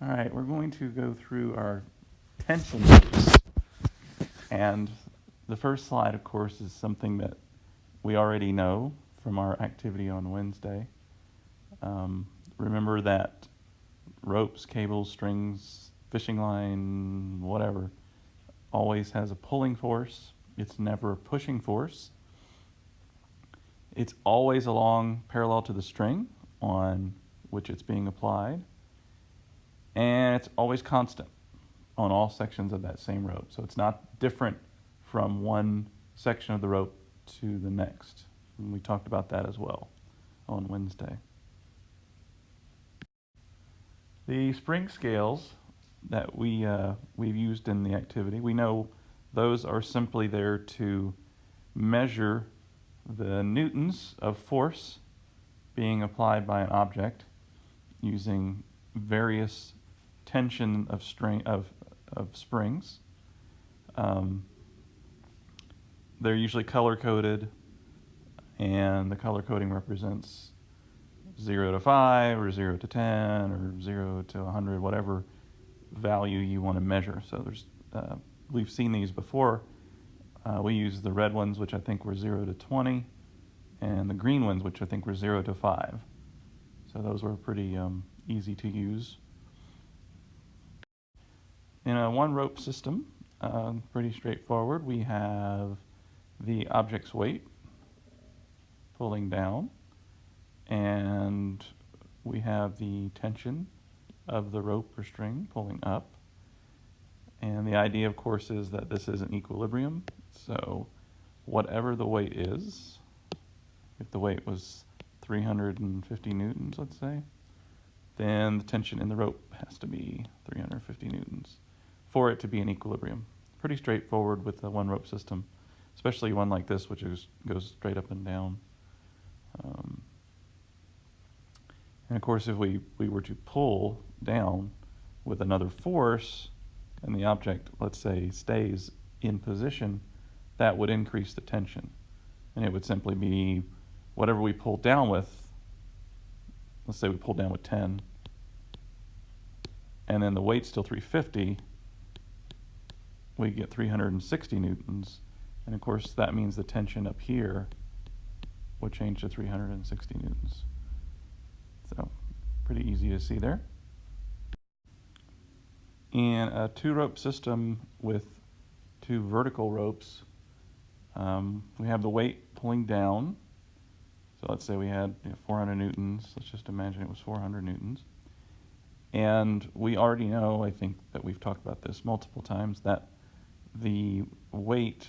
All right, we're going to go through our tension ropes. And the first slide, of course, is something that we already know from our activity on Wednesday. Remember that ropes, cables, strings, fishing line, whatever, always has a pulling force. It's never a pushing force. It's always along parallel to the string on which it's being applied. And it's always constant on all sections of that same rope. So it's not different from one section of the rope to the next. And we talked about that as well on Wednesday. The spring scales that we've used in the activity, we know those are simply there to measure the newtons of force being applied by an object using various tension of springs. They're usually color-coded, and the color coding represents 0 to 5 or 0 to 10 or 0 to 100, whatever value you want to measure. So we've seen these before. We used the red ones, which I think were 0 to 20, and the green ones, which I think were 0 to 5. So those were pretty easy to use. In a one rope system, pretty straightforward, we have the object's weight pulling down, and we have the tension of the rope or string pulling up. And the idea, of course, is that this is an equilibrium. So whatever the weight is, if the weight was 350 newtons, let's say, then the tension in the rope has to be 350 newtons for it to be an equilibrium. Pretty straightforward with a one rope system, especially one like this, which goes straight up and down. And of course, if we were to pull down with another force and the object, let's say, stays in position, that would increase the tension. And it would simply be whatever we pull down with. Let's say we pull down with 10, and then the weight's still 350, we get 360 newtons. And of course, that means the tension up here would change to 360 newtons. So pretty easy to see there. In a two rope system with two vertical ropes, we have the weight pulling down. So let's say we had 400 newtons. Let's just imagine it was 400 newtons. And we already know, I think that we've talked about this multiple times, that the weight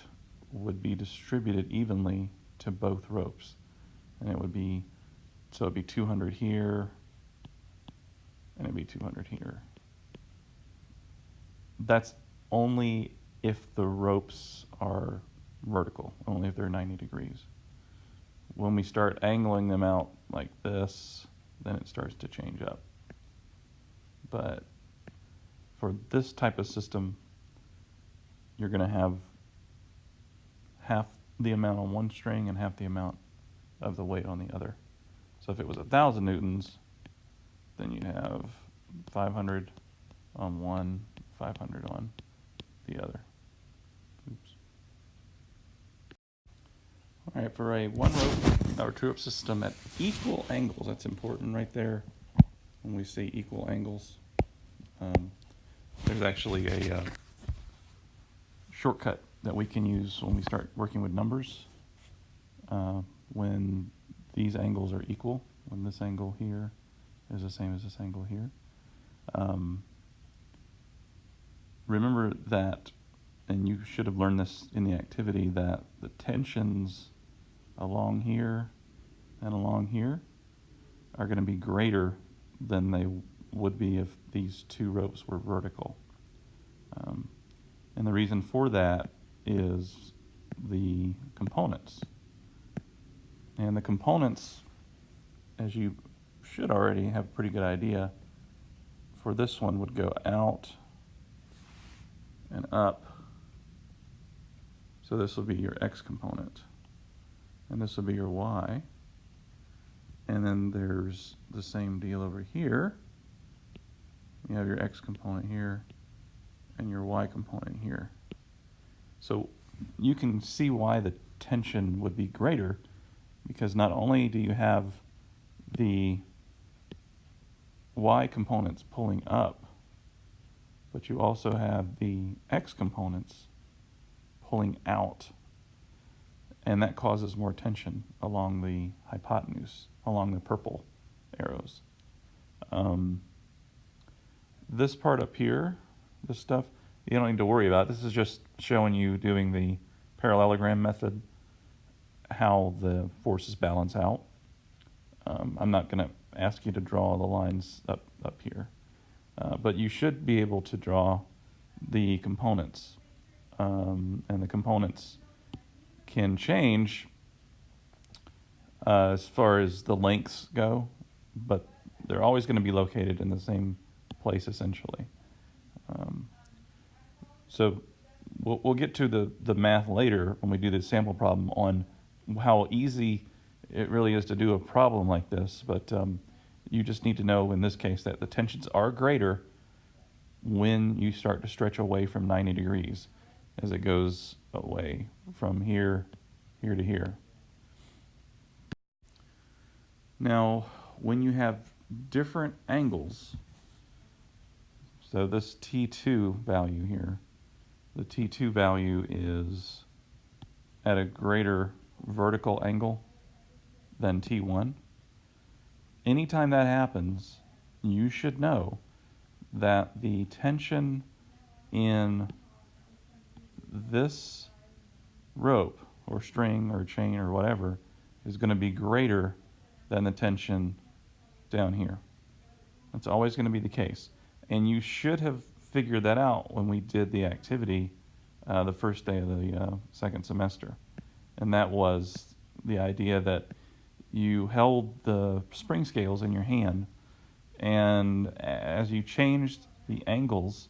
would be distributed evenly to both ropes. And it would be, so it'd be 200 here, and it'd be 200 here. That's only if the ropes are vertical, only if they're 90 degrees. When we start angling them out like this, then it starts to change up. But for this type of system, you're going to have half the amount on one string and half the amount of the weight on the other. So if it was 1,000 newtons, then you'd have 500 on one, 500 on the other. Oops. All right, for a one rope or two rope system at equal angles, that's important right there when we say equal angles. There's actually a shortcut that we can use when we start working with numbers. When these angles are equal, when this angle here is the same as this angle here. Remember that, and you should have learned this in the activity, that the tensions along here and along here are going to be greater than they would be if these two ropes were vertical. And the reason for that is the components. And the components, as you should already have a pretty good idea, for this one would go out and up. So this will be your X component, and this will be your Y. And then there's the same deal over here. You have your X component here and your Y component here. So you can see why the tension would be greater, because not only do you have the Y components pulling up, but you also have the X components pulling out. And that causes more tension along the hypotenuse, along the purple arrows. This part up here, this stuff, you don't need to worry about. This is just showing you, doing the parallelogram method, how the forces balance out. I'm not going to ask you to draw the lines up here, but you should be able to draw the components, and the components can change as far as the lengths go, but they're always going to be located in the same place essentially. So we'll get to the math later when we do the sample problem on how easy it really is to do a problem like this, but you just need to know in this case that the tensions are greater when you start to stretch away from 90 degrees as it goes away from here to here. Now, when you have different angles, so this T2 value here, the T2 value is at a greater vertical angle than T1. Anytime that happens, you should know that the tension in this rope or string or chain or whatever is going to be greater than the tension down here. That's always going to be the case. And you should have figured that out when we did the activity the first day of the second semester. And that was the idea that you held the spring scales in your hand, and as you changed the angles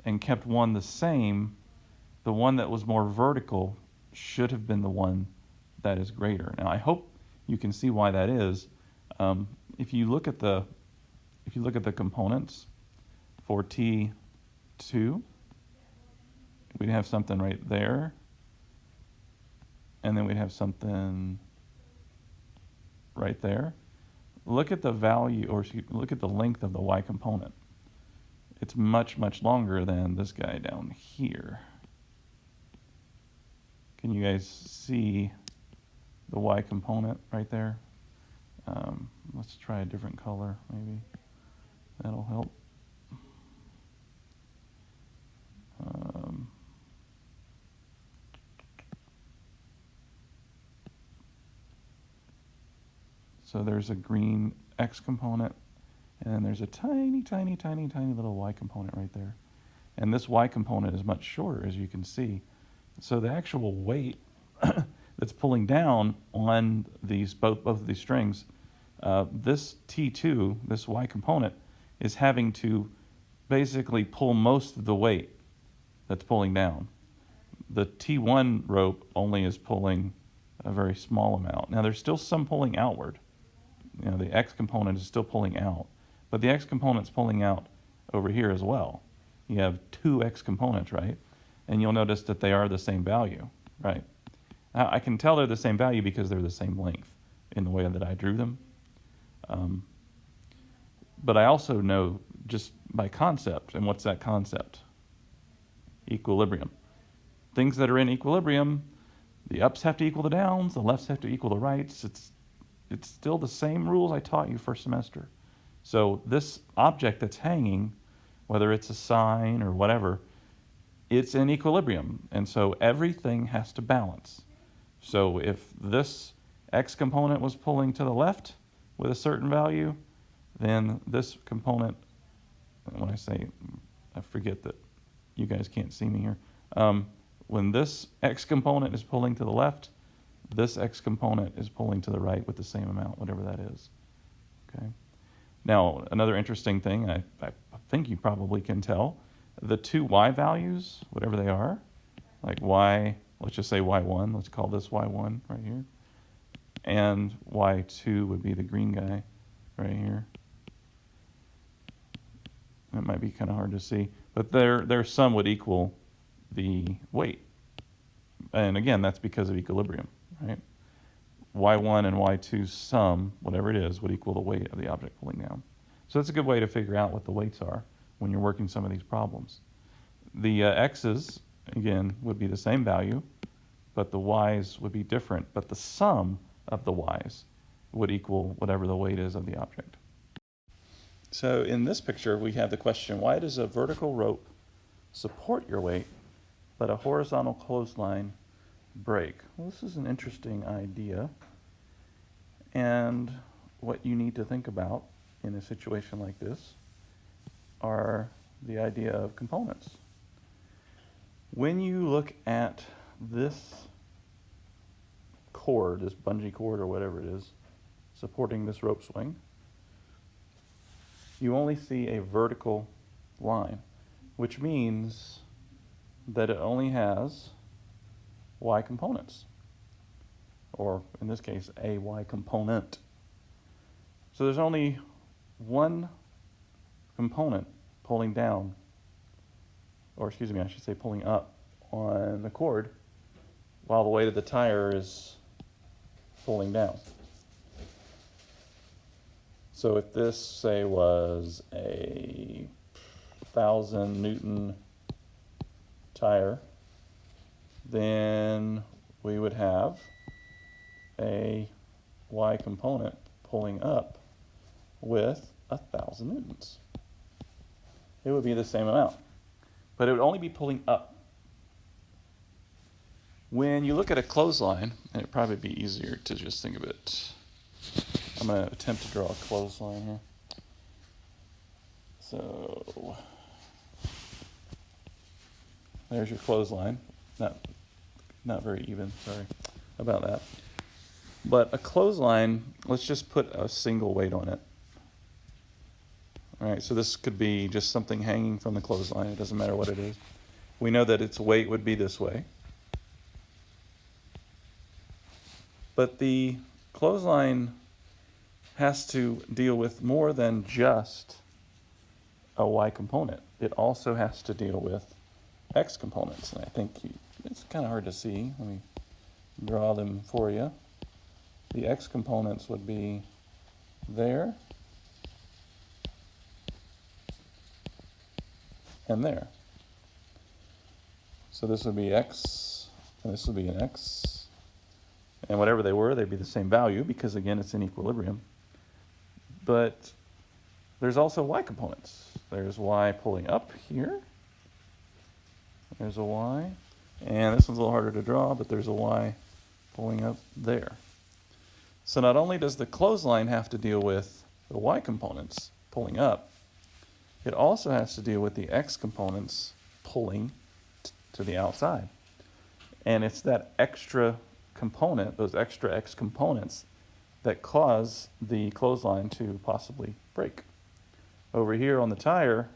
and kept one the same, the one that was more vertical should have been the one that is greater. Now, I hope you can see why that is. If you look at the components for T2, we'd have something right there, and then we'd have something right there. Look at the value, or look at the length of the Y component. It's much, much longer than this guy down here. Can you guys see the Y component right there? Let's try a different color, maybe. That'll help. So there's a green X component, and then there's a tiny, tiny, tiny, tiny little Y component right there. And this Y component is much shorter, as you can see. So the actual weight that's pulling down on these both of these strings, this T2, this Y component, is having to basically pull most of the weight that's pulling down. The T1 rope only is pulling a very small amount. Now there's still some pulling outward. You know, the X component is still pulling out, but the X component's pulling out over here as well. You have two X components, right? And you'll notice that they are the same value, right? Now, I can tell they're the same value because they're the same length in the way that I drew them. But I also know just by concept, and what's that concept? Equilibrium. Things that are in equilibrium, the ups have to equal the downs, the lefts have to equal the rights. It's still the same rules I taught you first semester. So this object that's hanging, whether it's a sign or whatever, it's in equilibrium. And so everything has to balance. So if this X component was pulling to the left with a certain value, then this component, when I say, I forget that you guys can't see me here. When this X component is pulling to the left, this X component is pulling to the right with the same amount, whatever that is. Okay. Now, another interesting thing, I think you probably can tell, the two Y values, whatever they are, like Y, let's just say Y1, let's call this Y1 right here, and Y2 would be the green guy right here. It might be kind of hard to see, but their sum would equal the weight. And again, that's because of equilibrium, right? Y1 and Y2's sum, whatever it is, would equal the weight of the object pulling down. So that's a good way to figure out what the weights are when you're working some of these problems. The x's, again, would be the same value, but the y's would be different. But the sum of the y's would equal whatever the weight is of the object. So in this picture, we have the question, why does a vertical rope support your weight, but a horizontal clothesline break? Well, this is an interesting idea. And what you need to think about in a situation like this are the idea of components. When you look at this cord, this bungee cord or whatever it is, supporting this rope swing, you only see a vertical line, which means that it only has y components, or in this case, a y component. So there's only one component pulling down, or excuse me, I should say pulling up on the cord, while the weight of the tire is pulling down. So if this, say, was a 1,000 Newton tire, then we would have a y component pulling up with 1,000 newtons. It would be the same amount, but it would only be pulling up. When you look at a clothesline, and it'd probably be easier to just think of it. I'm going to attempt to draw a clothesline here. So there's your clothesline. Not very even, sorry about that. But a clothesline, let's just put a single weight on it. All right, so this could be just something hanging from the clothesline. It doesn't matter what it is. We know that its weight would be this way. But the clothesline has to deal with more than just a y component. It also has to deal with x components. And I think it's kind of hard to see. Let me draw them for you. The x components would be there and there. So this would be x, and this would be an x. And whatever they were, they'd be the same value because, again, it's in equilibrium. But there's also y components. There's y pulling up here. There's a y. And this one's a little harder to draw, but there's a y pulling up there. So not only does the clothesline have to deal with the y components pulling up, it also has to deal with the x components pulling to the outside. And it's that extra component, those extra x components, that cause the clothesline to possibly break. Over here on the tire,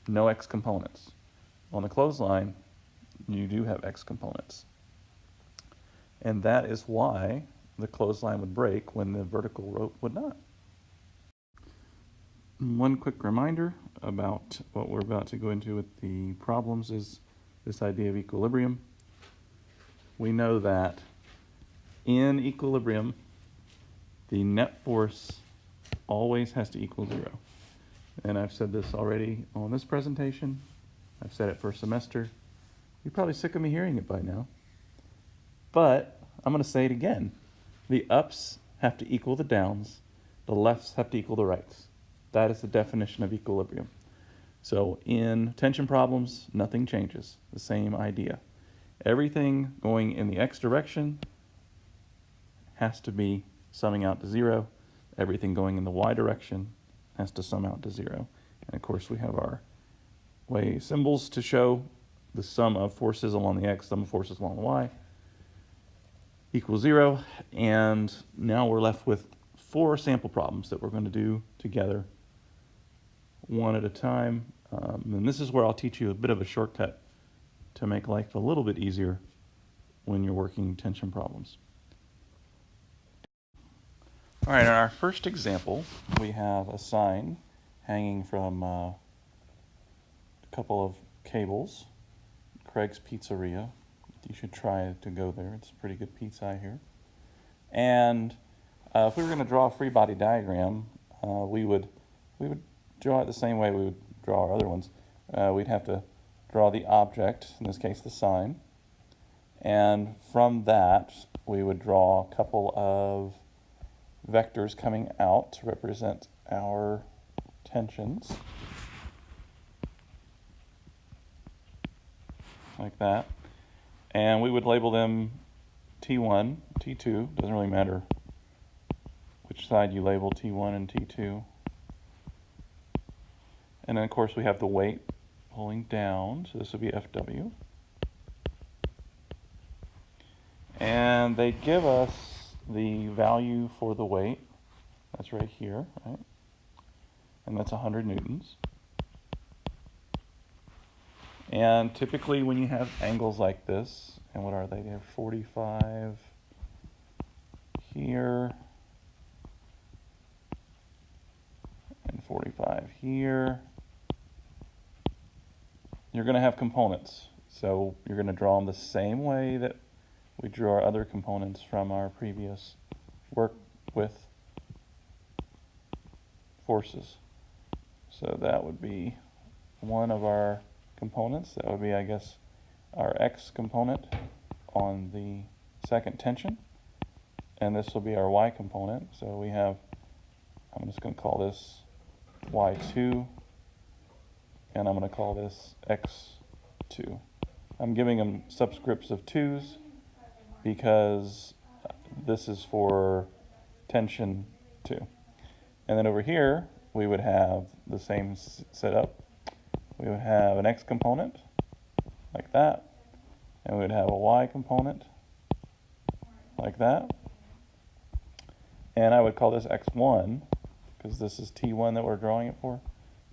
no x components. On the clothesline, you do have x components. And that is why the clothesline would break when the vertical rope would not. One quick reminder about what we're about to go into with the problems is this idea of equilibrium. We know that in equilibrium, the net force always has to equal 0. And I've said this already on this presentation. I've said it for a semester. You're probably sick of me hearing it by now. But I'm going to say it again. The ups have to equal the downs. The lefts have to equal the rights. That is the definition of equilibrium. So in tension problems, nothing changes. The same idea. Everything going in the x direction has to be summing out to 0. Everything going in the y direction has to sum out to 0. And of course we have our way symbols to show the sum of forces along the x, sum of forces along the y equals 0. And now we're left with 4 sample problems that we're going to do together, one at a time. And this is where I'll teach you a bit of a shortcut to make life a little bit easier when you're working tension problems. All right, in our first example, we have a sign hanging from a couple of cables. Craig's Pizzeria. You should try to go there. It's a pretty good pizza, I hear. And if we were going to draw a free body diagram, we would draw it the same way we would draw our other ones. We'd have to draw the object, in this case the sign, and from that we would draw a couple of vectors coming out to represent our tensions, like that. And we would label them T1, T2, doesn't really matter which side you label T1 and T2. And then of course we have the weight pulling down, so this would be FW. And they give us the value for the weight, that's right here, right? And that's 100 newtons. And typically when you have angles like this, and what are they? They have 45 here, and 45 here. You're going to have components. So you're going to draw them the same way that we drew our other components from our previous work with forces. So that would be one of our components. That would be, I guess, our X component on the second tension. And this will be our Y component. So we have, I'm just going to call this Y2, and I'm going to call this X2. I'm giving them subscripts of 2's because this is for tension 2. And then over here, we would have the same setup. We would have an X component, like that, and we would have a Y component, like that. And I would call this X1, because this is T1 that we're drawing it for,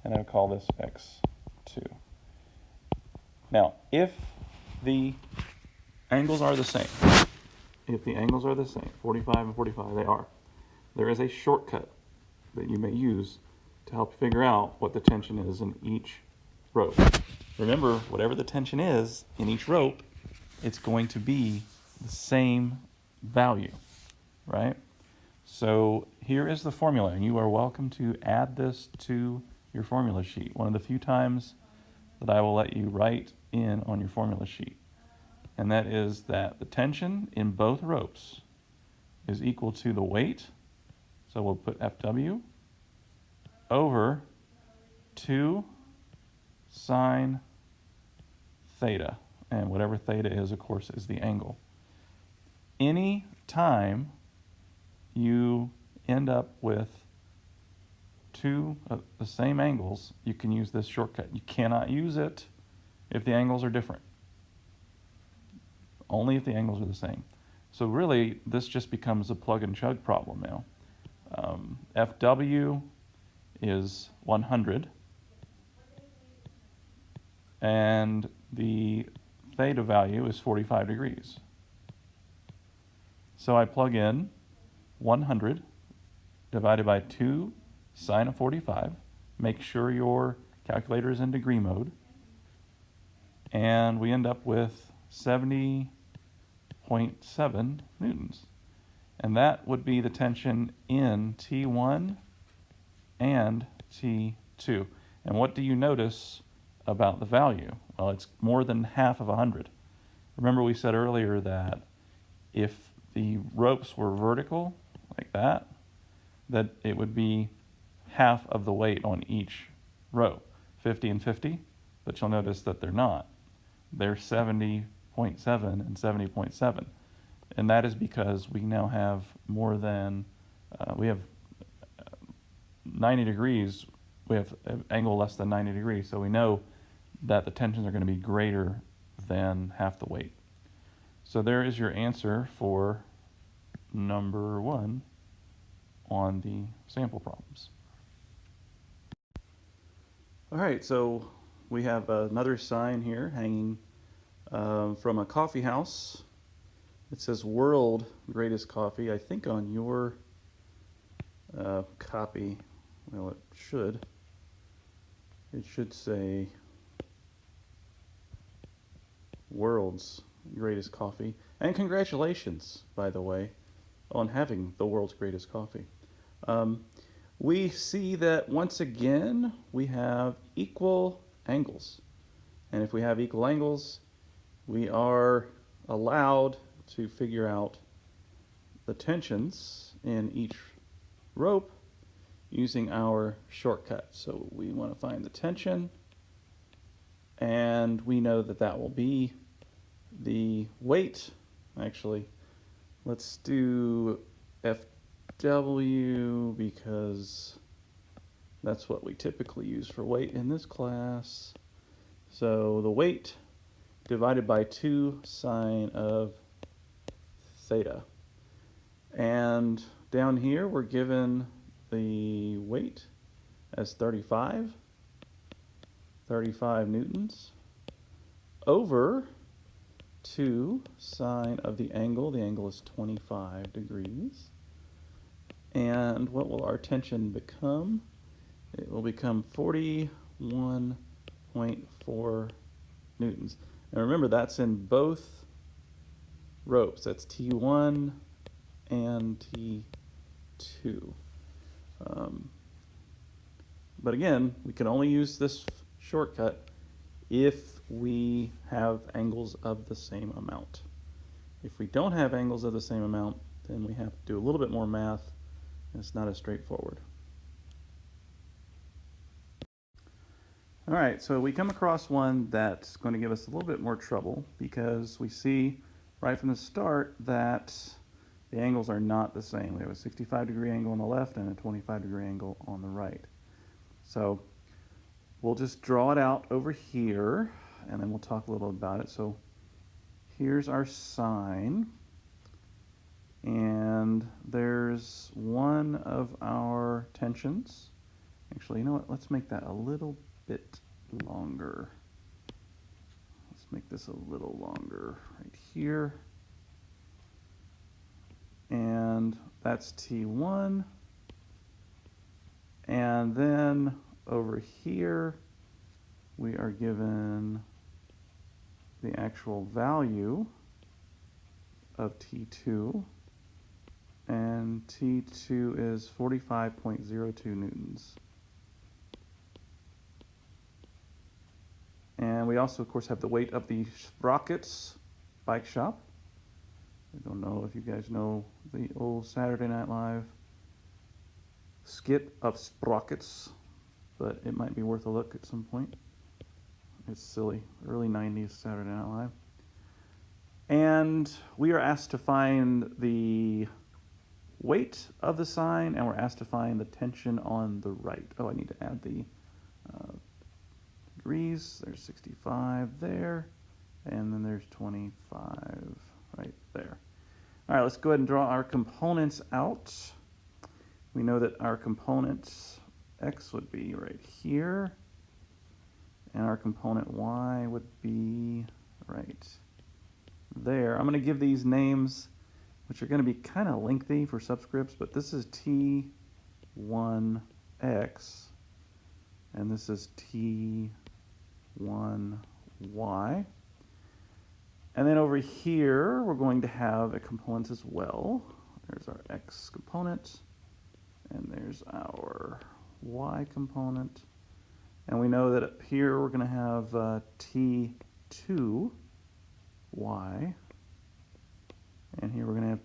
and I would call this X2. Now, if the angles are the same, 45 and 45, they are, there is a shortcut that you may use to help figure out what the tension is in each rope. Remember, whatever the tension is in each rope, it's going to be the same value, right? So here is the formula, and you are welcome to add this to your formula sheet. One of the few times that I will let you write in on your formula sheet. And that is that the tension in both ropes is equal to the weight, so we'll put FW, over 2 sine theta. And whatever theta is, of course, is the angle. Any time you end up with two the same angles, you can use this shortcut. You cannot use it if the angles are different. Only if the angles are the same. So really, this just becomes a plug and chug problem now. FW is 100, and the theta value is 45 degrees. So I plug in 100 divided by 2 sine of 45. Make sure your calculator is in degree mode. And we end up with 70.7 newtons. And that would be the tension in T1 and T2. And what do you notice about the value? Well, it's more than half of 100. Remember we said earlier that if the ropes were vertical, like that it would be half of the weight on each rope, 50 and 50, but you'll notice that they're not. They're 70.7 and 70.7. And that is because we now have more than, we have 90 degrees, we have an angle less than 90 degrees, so we know that the tensions are going to be greater than half the weight. So there is your answer for number 1 on the sample problems. All right, so we have another sign here hanging from a coffee house. It says World Greatest Coffee. I think on your copy, well, it should. It should say world's greatest coffee. And congratulations, by the way, on having the world's greatest coffee. We see that once again we have equal angles. And if we have equal angles, we are allowed to figure out the tensions in each rope using our shortcut. So we want to find the tension, and we know that that will be the weight. Actually, let's do FW because that's what we typically use for weight in this class. So the weight divided by 2 sine of theta. And down here we're given the weight as 35 newtons over 2 sine of the angle. The angle is 25 degrees. And what will our tension become? It will become 41.4 newtons. And remember, that's in both ropes. That's T1 and T2. But again, we can only use this shortcut if we have angles of the same amount. If we don't have angles of the same amount, then we have to do a little bit more math, and it's not as straightforward. All right, so we come across one that's going to give us a little bit more trouble because we see right from the start that the angles are not the same. We have a 65-degree angle on the left and a 25-degree angle on the right. So we'll just draw it out over here, and then we'll talk a little about it. So here's our sine, and there's one of our tensions. Actually, you know what? Let's make that a little bit longer. Let's make this a little longer right here. And that's T1. And then over here, we are given the actual value of T2. And T2 is 45.02 newtons. And we also, of course, have the weight of the sprockets bike shop. I don't know if you guys know the old Saturday Night Live skit of sprockets, but it might be worth a look at some point. It's silly, early 90s Saturday Night Live. And we are asked to find the weight of the sine, and we're asked to find the tension on the right. Oh, I need to add the degrees. There's 65 there, and then there's 25 right there. All right, let's go ahead and draw our components out. We know that our components x would be right here, and our component y would be right there. I'm going to give these names, which are going to be kind of lengthy for subscripts, but this is T1x, and this is T1y. And then over here, we're going to have a component as well. There's our x component, and there's our y component. And we know that up here, we're going to have T2y, and here we're going to have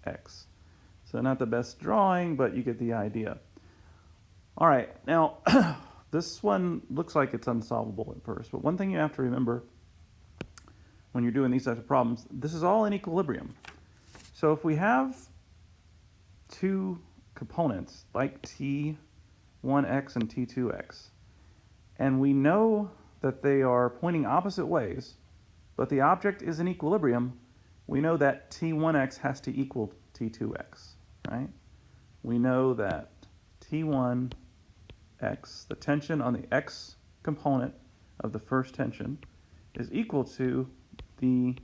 T2x. So not the best drawing, but you get the idea. All right, now this one looks like it's unsolvable at first, but one thing you have to remember when you're doing these types of problems, this is all in equilibrium. So if we have two components like T1x and T2x, and we know that they are pointing opposite ways, but the object is in equilibrium, we know that T1x has to equal T2x, right? We know that T1x, the tension on the x component of the first tension, is equal to the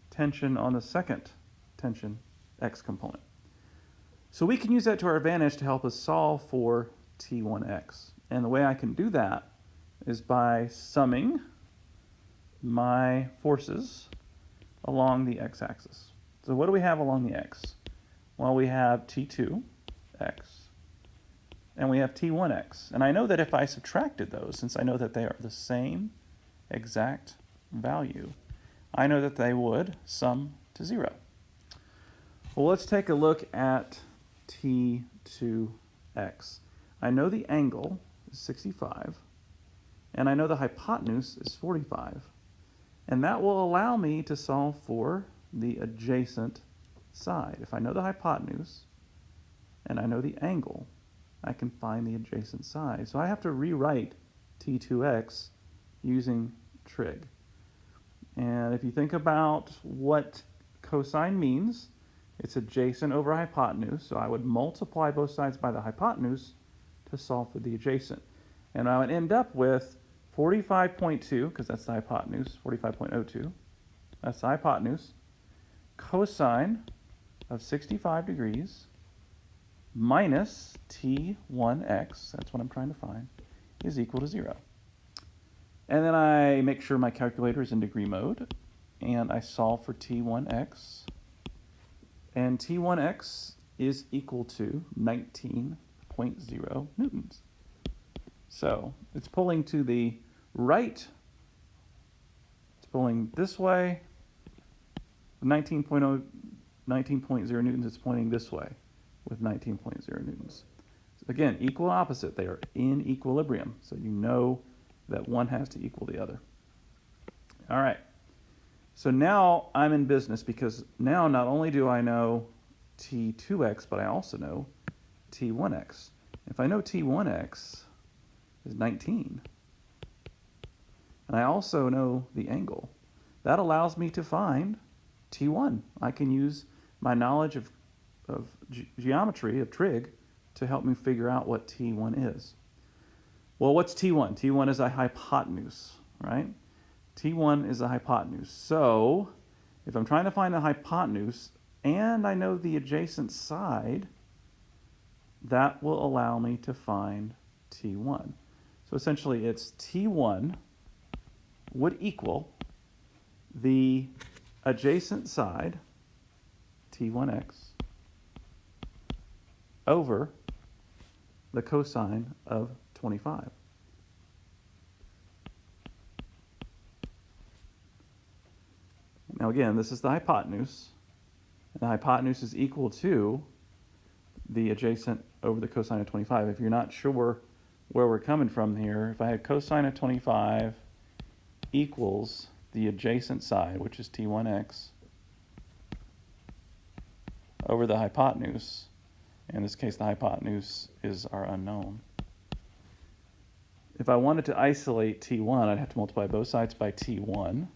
tension on the second tension x component. So we can use that to our advantage to help us solve for t1x. And the way I can do that is by summing my forces along the x-axis. So what do we have along the x? Well, we have t2x and we have t1x. And I know that if I subtracted those, since I know that they are the same exact value, I know that they would sum to 0. Well, let's take a look at t2x. I know the angle is 65, and I know the hypotenuse is 45. And that will allow me to solve for the adjacent side. If I know the hypotenuse and I know the angle, I can find the adjacent side. So I have to rewrite t2x using trig. And if you think about what cosine means, it's adjacent over hypotenuse. So I would multiply both sides by the hypotenuse to solve for the adjacent. And I would end up with 45.2, because that's the hypotenuse, 45.02. That's the hypotenuse. Cosine of 65 degrees minus t1x, that's what I'm trying to find, is equal to 0. And then I make sure my calculator is in degree mode, and I solve for t1x. And t1x is equal to 19.0 newtons. So it's pulling to the right, it's pulling this way, 19.0 newtons, it's pointing this way with 19.0 newtons. Again, equal opposite, they are in equilibrium, so you know that one has to equal the other. All right, so now I'm in business because now not only do I know t2x, but I also know t1x. If I know t1x is 19, and I also know the angle, that allows me to find t1. I can use my knowledge of geometry, of trig, to help me figure out what t1 is. Well, what's t1? T1 is a hypotenuse, right? T1 is a hypotenuse. So if I'm trying to find the hypotenuse and I know the adjacent side, that will allow me to find t1. So essentially it's t1 would equal the adjacent side, t1x, over the cosine of 25. Now again, this is the hypotenuse, and the hypotenuse is equal to the adjacent over the cosine of 25. If you're not sure where we're coming from here, if I had cosine of 25 equals the adjacent side, which is t1x, over the hypotenuse, in this case the hypotenuse is our unknown. If I wanted to isolate t1, I'd have to multiply both sides by t1,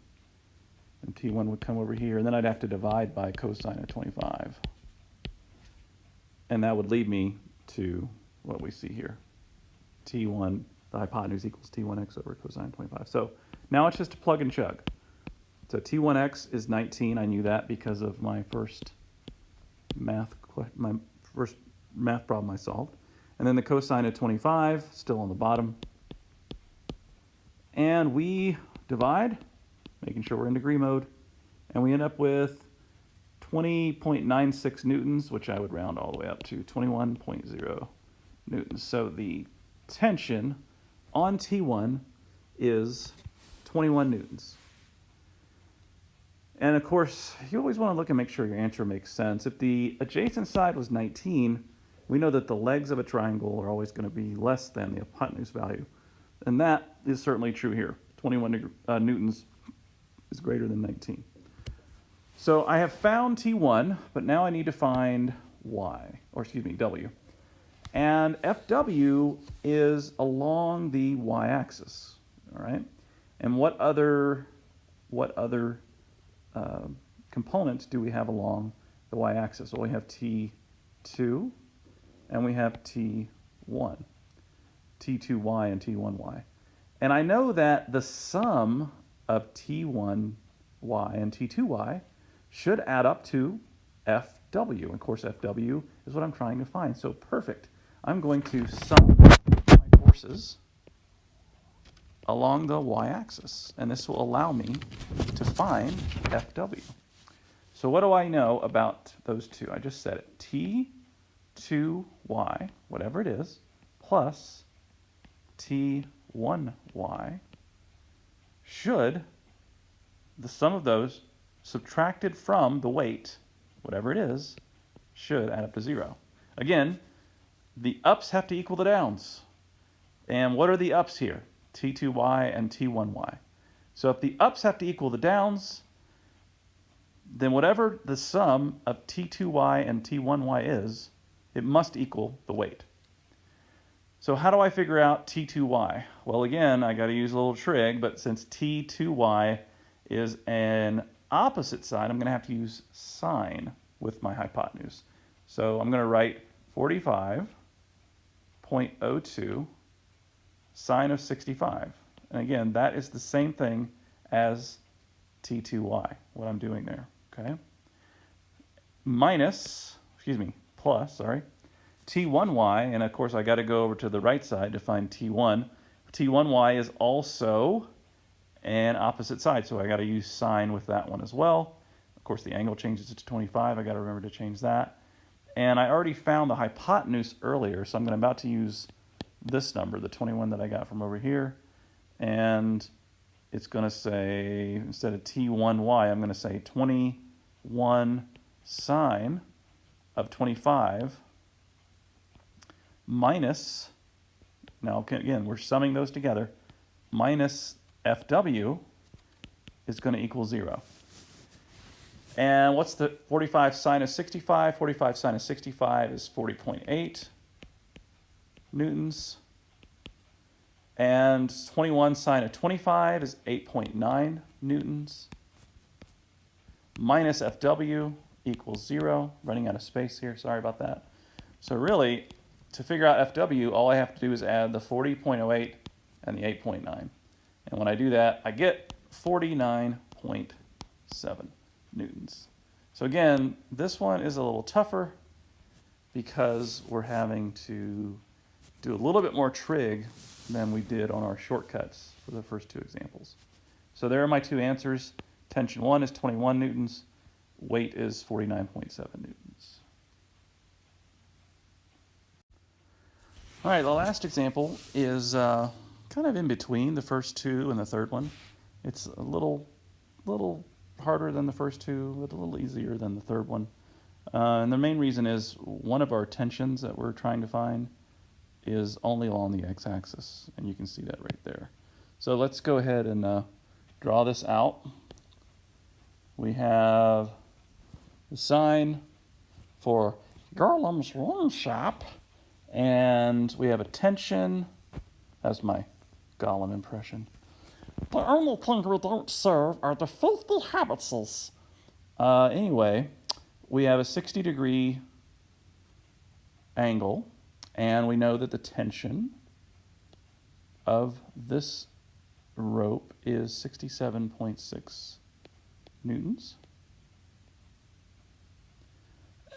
and t1 would come over here, and then I'd have to divide by cosine of 25. And that would lead me to what we see here. T1, the hypotenuse equals t1x over cosine of 25. So now it's just a plug and chug. So t1x is 19. I knew that because of my first math problem I solved. And then the cosine of 25, still on the bottom. And we divide, making sure we're in degree mode, and we end up with 20.96 newtons, which I would round all the way up to 21.0 newtons. So the tension on T1 is 21 newtons. And of course, you always want to look and make sure your answer makes sense. If the adjacent side was 19, we know that the legs of a triangle are always going to be less than the hypotenuse value. And that is certainly true here. 21 newtons is greater than 19. So I have found T1, but now I need to find W. And FW is along the y-axis, all right? And what other components do we have along the y-axis? Well, we have T2 and we have T1, T2y and T1y. And I know that the sum of T1y and T2y should add up to FW. Of course, FW is what I'm trying to find. So perfect. I'm going to sum my forces along the y-axis, and this will allow me to find FW. So what do I know about those two? I just said it. T2y, whatever it is, plus T1y should, the sum of those subtracted from the weight, whatever it is, should add up to 0. Again, the ups have to equal the downs. And what are the ups here? T2y and T1y. So if the ups have to equal the downs, then whatever the sum of T2y and T1y is, it must equal the weight. So how do I figure out T2y? Well, again, I got to use a little trig, but since T2y is an opposite side, I'm going to have to use sine with my hypotenuse. So I'm going to write 45.02 sine of 65. And again, that is the same thing as T2y, what I'm doing there, okay? Plus, T1y, and of course I got to go over to the right side to find T1. T1y is also an opposite side, so I got to use sine with that one as well. Of course, the angle changes to 25. I got to remember to change that. And I already found the hypotenuse earlier, so I'm about to use this number, the 21 that I got from over here, and it's going to say, instead of T1y, I'm going to say 21 sine of 25 minus, now again, we're summing those together, minus FW is going to equal 0. And what's the 45 sine of 65? 45 sine of 65 is 40.8 newtons. And 21 sine of 25 is 8.9 newtons. Minus FW equals 0. Running out of space here, sorry about that. So really, to figure out FW, all I have to do is add the 40.08 and the 8.9. And when I do that, I get 49.7 newtons. So again, this one is a little tougher because we're having to do a little bit more trig than we did on our shortcuts for the first two examples. So there are my two answers. Tension 1 is 21 newtons. Weight is 49.7 newtons. All right, the last example is kind of in between the first two and the third one. It's a little harder than the first two, but a little easier than the third one. And the main reason is one of our tensions that we're trying to find is only along the x-axis, and you can see that right there. So let's go ahead and draw this out. We have the sign for Garlem's Loan Shop, and we have a tension. That's my Gollum impression. The only thing we don't serve are the filthy hobbitses. Anyway, we have a 60-degree angle, and we know that the tension of this rope is 67.6 newtons.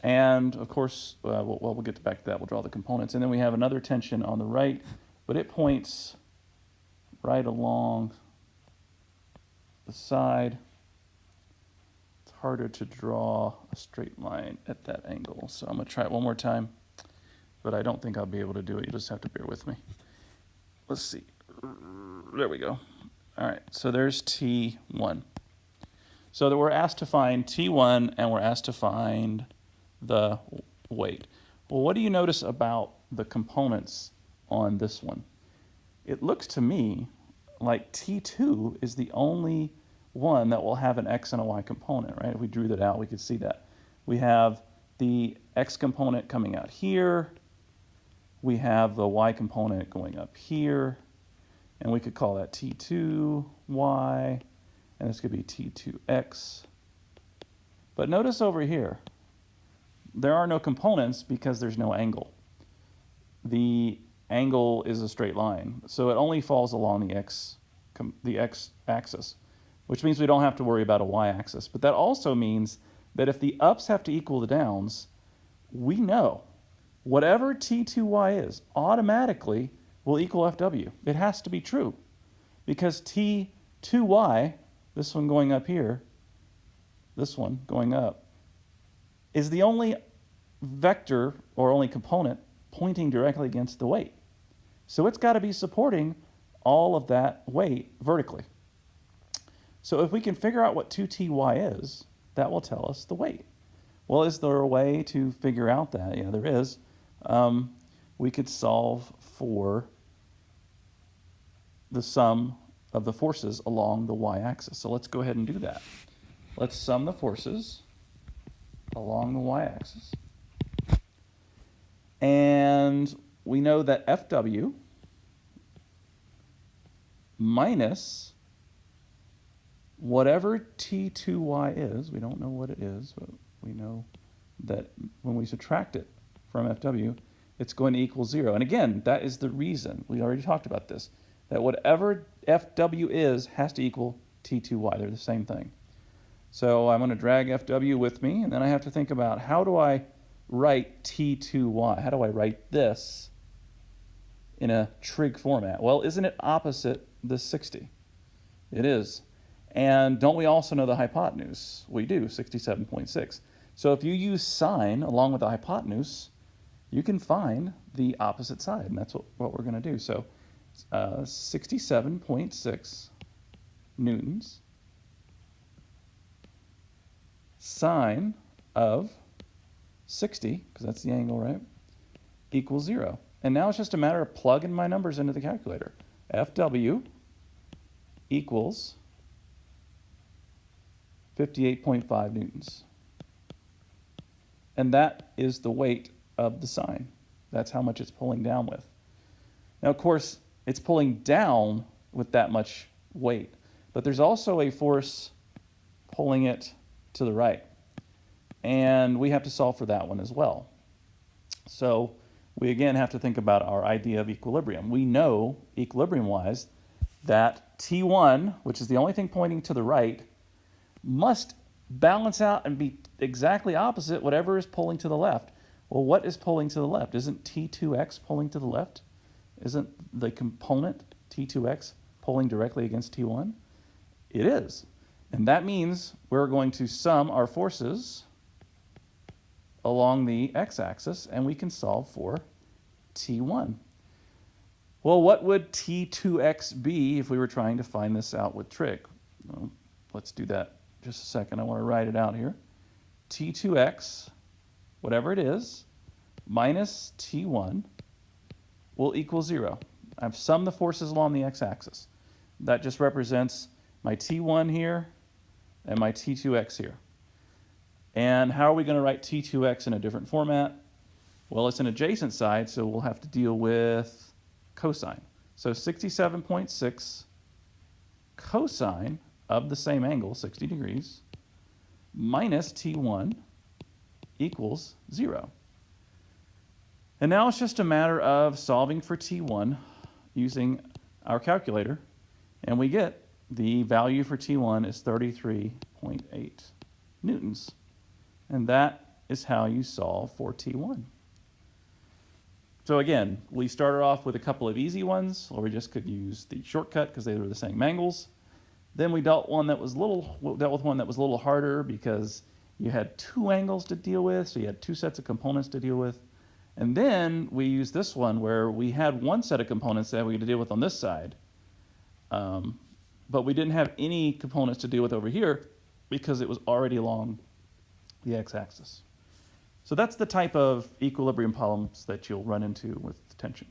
And of course, we'll get back to that. We'll draw the components. And then we have another tension on the right, but it points right along the side. It's harder to draw a straight line at that angle. So I'm going to try it one more time, but I don't think I'll be able to do it. You just have to bear with me. Let's see. There we go. All right, so there's T1. So that we're asked to find T1 and we're asked to find the weight. Well, what do you notice about the components on this one? It looks to me like T2 is the only one that will have an x and a y component, right? If we drew that out, we could see that. We have the x component coming out here. We have the y component going up here. And we could call that T2y, and this could be T2x. But notice over here, there are no components because there's no angle. The angle is a straight line, so it only falls along the x-axis, which means we don't have to worry about a y-axis. But that also means that if the ups have to equal the downs, we know whatever T2y is automatically will equal FW. It has to be true because T2y, this one going up here, this one going up, is the only vector or only component pointing directly against the weight. So it's got to be supporting all of that weight vertically. So if we can figure out what 2ty is, that will tell us the weight. Well, is there a way to figure out that? Yeah, there is. We could solve for the sum of the forces along the y-axis. So let's go ahead and do that. Let's sum the forces along the y-axis. And we know that FW minus whatever T2y is, we don't know what it is, but we know that when we subtract it from FW, it's going to equal 0. And again, that is the reason, we already talked about this, that whatever FW is has to equal T2y. They're the same thing. So I'm going to drag FW with me, and then I have to think about how do I write T2y? How do I write this in a trig format? Well, isn't it opposite the 60? It is. And don't we also know the hypotenuse? We do, 67.6. So if you use sine along with the hypotenuse, you can find the opposite side, and that's what we're going to do. So 67.6 newtons sine of 60, because that's the angle, right, equals 0. And now it's just a matter of plugging my numbers into the calculator. FW equals 58.5 newtons. And that is the weight of the sine. That's how much it's pulling down with. Now, of course, it's pulling down with that much weight, but there's also a force pulling it to the right. And we have to solve for that one as well. So we again have to think about our idea of equilibrium. We know, equilibrium-wise, that T1, which is the only thing pointing to the right, must balance out and be exactly opposite whatever is pulling to the left. Well, what is pulling to the left? Isn't T2x pulling to the left? Isn't the component T2x pulling directly against T1? It is. And that means we're going to sum our forces along the x-axis, and we can solve for T1. Well, what would T2x be if we were trying to find this out with trig? Well, let's do that just a second. I want to write it out here. T2x, whatever it is, minus T1 will equal 0. I've summed the forces along the x-axis. That just represents my T1 here and my T2x here. And how are we going to write T2x in a different format? Well, it's an adjacent side, so we'll have to deal with cosine. So 67.6 cosine of the same angle, 60 degrees, minus T1 equals 0. And now it's just a matter of solving for T1 using our calculator, and we get the value for T1 is 33.8 newtons. And that is how you solve for T1. So again, we started off with a couple of easy ones, or we just could use the shortcut because they were the same angles. Then we dealt with one that was a little harder because you had two angles to deal with, so you had two sets of components to deal with. And then we used this one where we had one set of components that we had to deal with on this side, but we didn't have any components to deal with over here because it was already along the x-axis. So that's the type of equilibrium problems that you'll run into with tension.